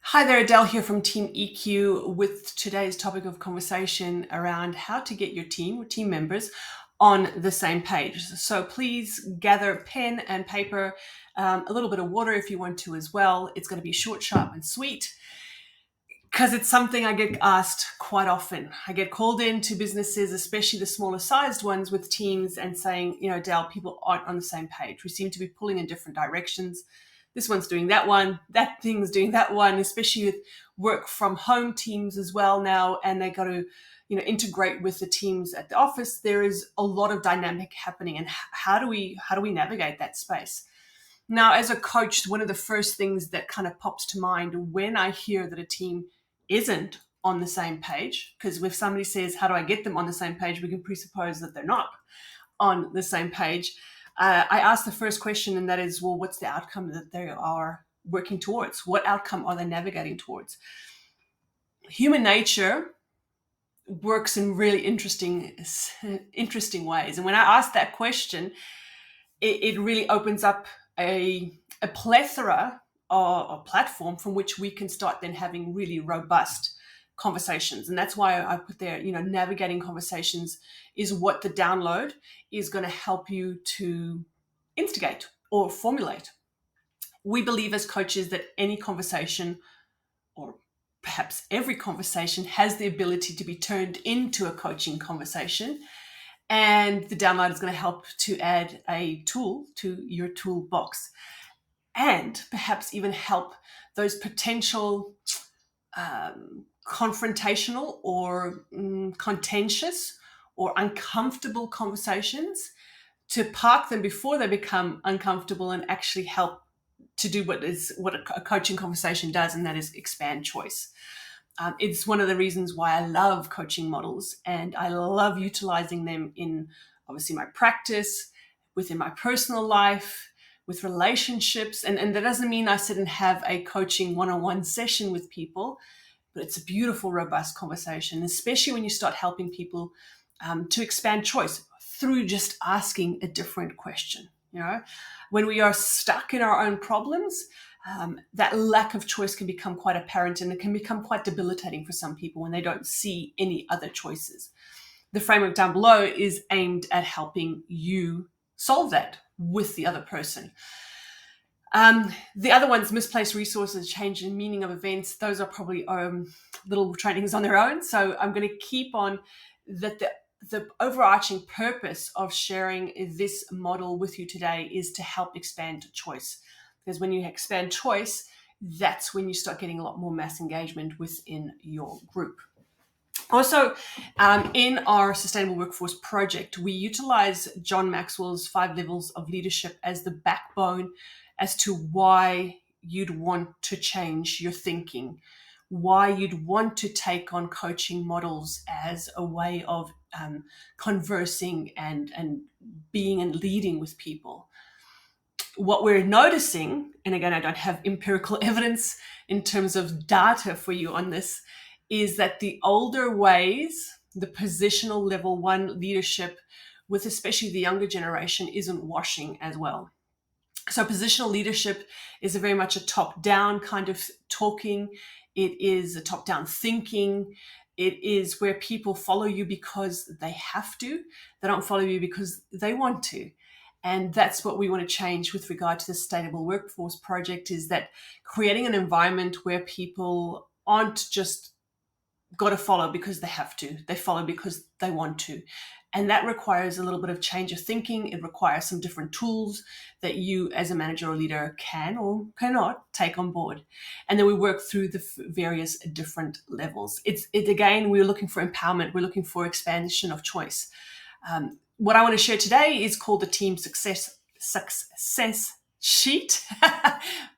Hi there, Adele here from Team EQ with today's topic of conversation around how to get your team or team members on the same page. So please gather pen and paper, a little bit of water if you want to as well. It's going to be short, sharp, and sweet because it's something I get asked quite often. I get called into businesses, especially the smaller sized ones with teams and saying, Dale, people aren't on the same page. We seem to be pulling in different directions. This one's doing that one, that thing's doing that one, especially with work from home teams as well now. And they got to, integrate with the teams at the office. There is a lot of dynamic happening. And how do we navigate that space? Now, as a coach, one of the first things that kind of pops to mind when I hear that a team isn't on the same page, because if somebody says, how do I get them on the same page? We can presuppose that they're not on the same page. I ask the first question, and that is, well, what's the outcome that they are working towards? What outcome are they navigating towards? Human nature works in really interesting ways. And when I ask that question, it really opens up a plethora or platform from which we can start then having really robust conversations. And that's why I put there, navigating conversations is what the download is going to help you to instigate or formulate. We believe as coaches that any conversation, or perhaps every conversation, has the ability to be turned into a coaching conversation. And the download is going to help to add a tool to your toolbox and perhaps even help those potential confrontational or contentious or uncomfortable conversations to park them before they become uncomfortable and actually help to do what a coaching conversation does, and that is expand choice. It's one of the reasons why I love coaching models, and I love utilizing them in obviously my practice, within my personal life, with relationships. And that doesn't mean I sit and have a coaching one-on-one session with people, but it's a beautiful, robust conversation, especially when you start helping people to expand choice through just asking a different question. When we are stuck in our own problems, that lack of choice can become quite apparent, and it can become quite debilitating for some people when they don't see any other choices. The framework down below is aimed at helping you solve that with the other person. The other ones, misplaced resources, change in meaning of events, those are probably little trainings on their own. So I'm going to keep on that the overarching purpose of sharing this model with you today is to help expand choice. Because when you expand choice, that's when you start getting a lot more mass engagement within your group. Also, in our Sustainable Workforce project, we utilize John Maxwell's 5 levels of leadership as the backbone as to why you'd want to change your thinking, why you'd want to take on coaching models as a way of conversing and being and leading with people. What we're noticing, and again, I don't have empirical evidence in terms of data for you on this, is that the older ways, the positional level 1 leadership with especially the younger generation isn't washing as well. So positional leadership is very much a top-down kind of talking. It is a top-down thinking. It is where people follow you because they have to. They don't follow you because they want to. And that's what we want to change with regard to the Sustainable Workforce project, is that creating an environment where people aren't just got to follow because they have to. They follow because they want to. And that requires a little bit of change of thinking. It requires some different tools that you as a manager or leader can or cannot take on board. And then we work through the various different levels. Again, we're looking for empowerment. We're looking for expansion of choice. What I want to share today is called the Team Success Sheet.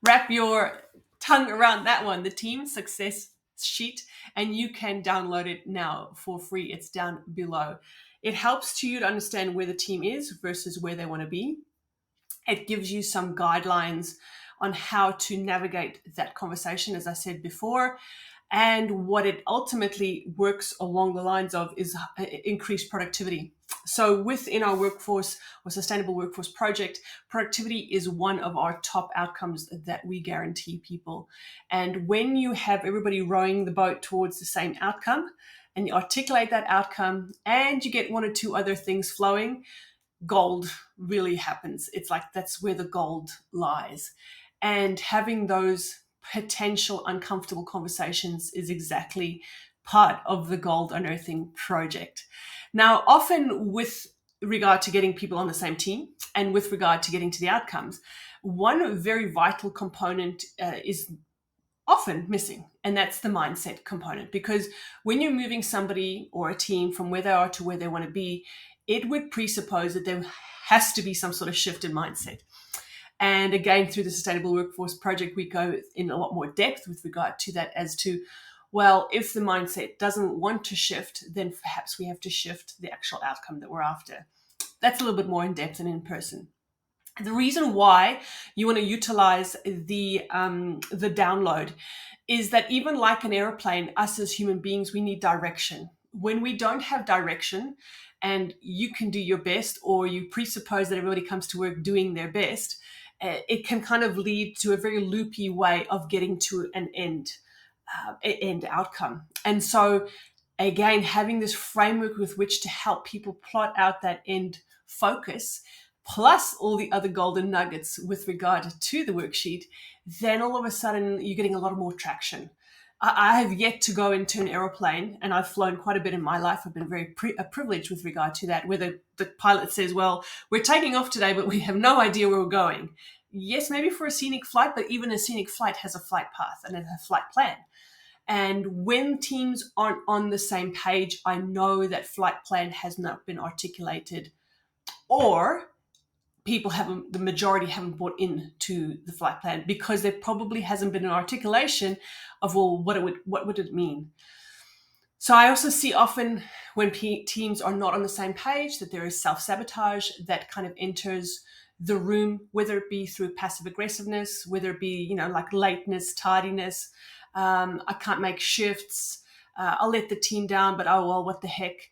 Wrap your tongue around that one, the Team Success Sheet, and you can download it now for free. It's down below. It helps you to understand where the team is versus where they want to be. It gives you some guidelines on how to navigate that conversation, as I said before. And what it ultimately works along the lines of is increased productivity. So within our workforce or sustainable workforce project, productivity is one of our top outcomes that we guarantee people. And when you have everybody rowing the boat towards the same outcome and you articulate that outcome and you get one or two other things flowing, gold really happens. It's like that's where the gold lies. And having those potential uncomfortable conversations is exactly part of the gold unearthing project. Now, often with regard to getting people on the same team and with regard to getting to the outcomes, one very vital component is often missing, and that's the mindset component. Because when you're moving somebody or a team from where they are to where they want to be, it would presuppose that there has to be some sort of shift in mindset. And again, through the Sustainable Workforce Project, we go in a lot more depth with regard to that as to, well, if the mindset doesn't want to shift, then perhaps we have to shift the actual outcome that we're after. That's a little bit more in depth and in person. The reason why you want to utilize the download is that even like an airplane, us as human beings, we need direction. When we don't have direction and you can do your best, or you presuppose that everybody comes to work doing their best, it can kind of lead to a very loopy way of getting to an end outcome. And so again, having this framework with which to help people plot out that end focus, plus all the other golden nuggets with regard to the worksheet, then all of a sudden you're getting a lot more traction. I have yet to go into an aeroplane, and I've flown quite a bit in my life. I've been very privileged with regard to that, where the pilot says, well, we're taking off today, but we have no idea where we're going. Yes, maybe for a scenic flight, but even a scenic flight has a flight path and a flight plan. And when teams aren't on the same page, I know that flight plan has not been articulated, or the majority haven't bought into the flight plan because there probably hasn't been an articulation of, well, what would it mean? So I also see often when teams are not on the same page that there is self-sabotage that kind of enters the room, whether it be through passive aggressiveness, whether it be, like lateness, tardiness. I can't make shifts. I'll let the team down, but oh, well, what the heck?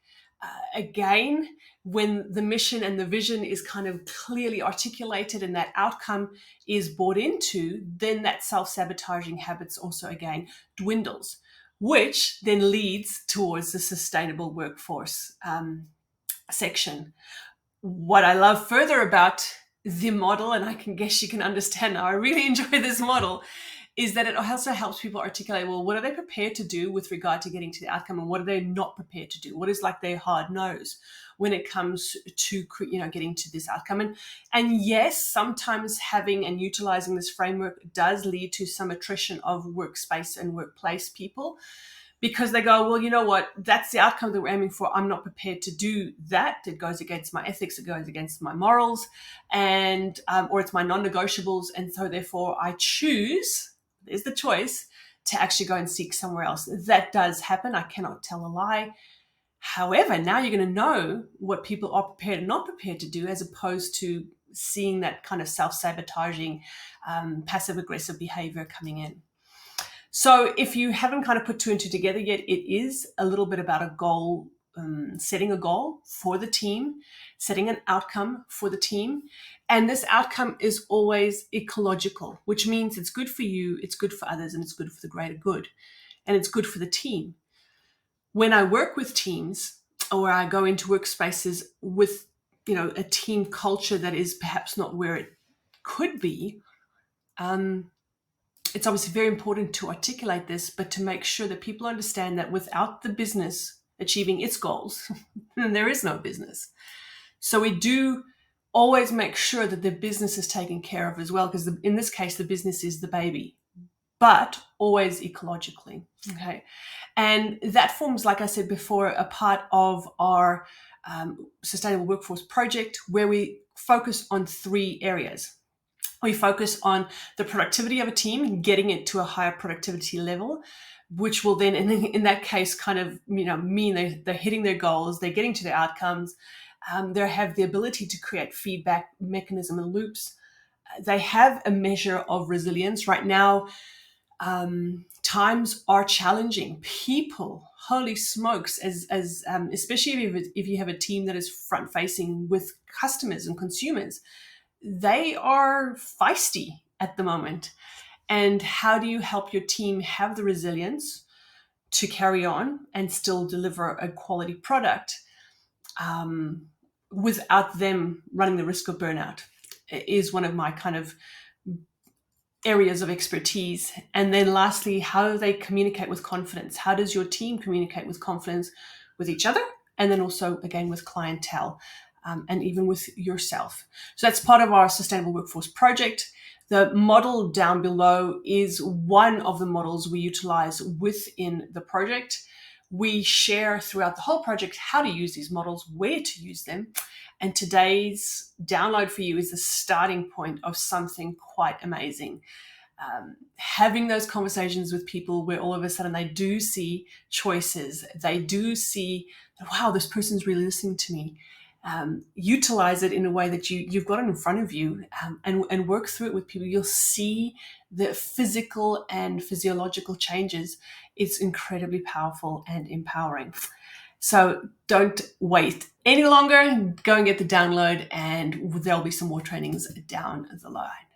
Again, when the mission and the vision is kind of clearly articulated and that outcome is bought into, then that self-sabotaging habits also again dwindles, which then leads towards the sustainable workforce section. What I love further about the model, and I can guess you can understand now, I really enjoy this model, is that it also helps people articulate, well, what are they prepared to do with regard to getting to the outcome, and what are they not prepared to do? What is like their hard nose when it comes to, getting to this outcome? And yes, sometimes having and utilizing this framework does lead to some attrition of workspace and workplace people, because they go, well, you know what, that's the outcome that we're aiming for. I'm not prepared to do that. It goes against my ethics. It goes against my morals, and or it's my non-negotiables. And so therefore I choose, there's the choice, to actually go and seek somewhere else. That does happen. I cannot tell a lie. However, now you're going to know what people are prepared and not prepared to do, as opposed to seeing that kind of self-sabotaging, passive-aggressive behavior coming in. So if you haven't kind of put two and two together yet, it is a little bit about a goal, setting a goal for the team, setting an outcome for the team. And this outcome is always ecological, which means it's good for you, it's good for others, and it's good for the greater good. And it's good for the team. When I work with teams, or I go into workspaces with, a team culture that is perhaps not where it could be, it's obviously very important to articulate this, but to make sure that people understand that without the business achieving its goals, then there is no business. So we do always make sure that the business is taken care of as well, because in this case, the business is the baby, but always ecologically. Okay. And that forms, like I said before, a part of our Sustainable Workforce Project, where we focus on 3 areas. We focus on the productivity of a team, getting it to a higher productivity level, which will then, in that case, kind of mean they're hitting their goals, they're getting to their outcomes, they have the ability to create feedback mechanism and loops. They have a measure of resilience. Right now, Times are challenging. People, holy smokes, as especially if you have a team that is front facing with customers and consumers, they are feisty at the moment. And how do you help your team have the resilience to carry on and still deliver a quality product um, without them running the risk of burnout? Is one of my kind of areas of expertise. And then lastly, how do they communicate with confidence? How does your team communicate with confidence with each other? And then also, again, with clientele and even with yourself. So that's part of our Sustainable Workforce project. The model down below is one of the models we utilize within the project. We share throughout the whole project how to use these models, where to use them. And today's download for you is the starting point of something quite amazing. Having those conversations with people where all of a sudden they do see choices, they do see, wow, this person's really listening to me. Utilize it in a way that you've got it in front of you, and work through it with people. You'll see the physical and physiological changes. It's incredibly powerful and empowering. So don't wait any longer. Go and get the download, and there'll be some more trainings down the line.